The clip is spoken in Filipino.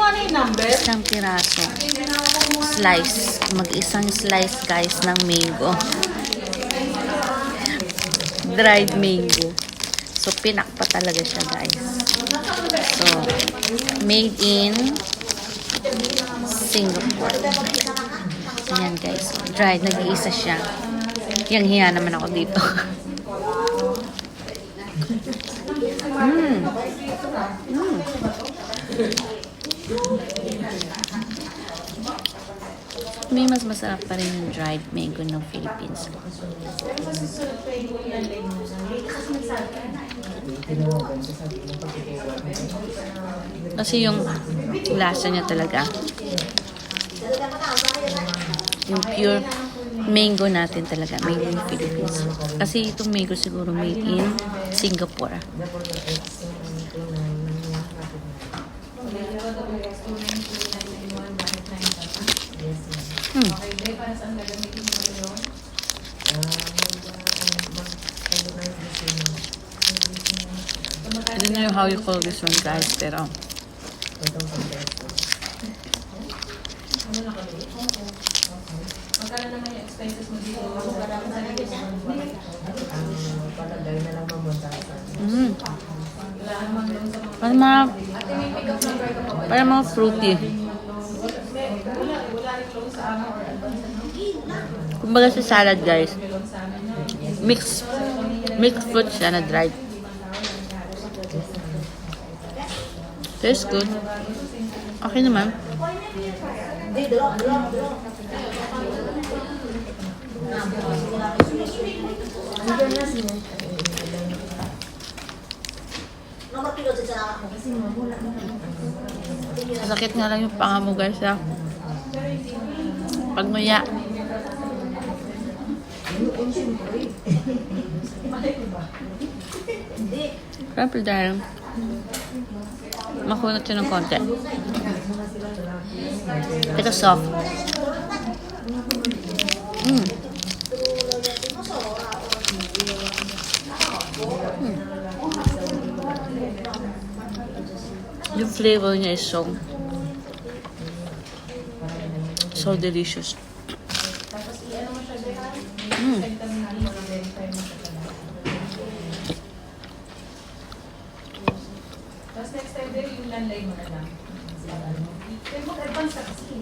mo ano yung number? Isang piraso. Slice. Mag-isang slice, guys, ng mango. Dried mango. So, pinak pa talaga siya, guys. So, made in Singapore. Ayan, guys. Dried. Nag-iisa siya. Yang hiya naman ako dito. May mas masarap pa rin yung dried mango ng Philippines. Kasi yung lasa niya talaga, yung pure mango natin talaga, made in Philippines. Kasi itong mango siguro made in Singapore. I don't know how you call this one, guys, pero Magkano naman yung expenses mo dito? para mga fruity. Kumbaga sa salad, guys. Mixed fruit siya na dried. Tastes good. Okay naman. Sakit nga lang yung panga mo, guys, ha? Pag nguya. Siyempre dahil makunat siya ng konti. Ito soft. Yung flavor niya is so delicious. Tapos next time din yung landline mo na lang. Mag-advance ka kasi.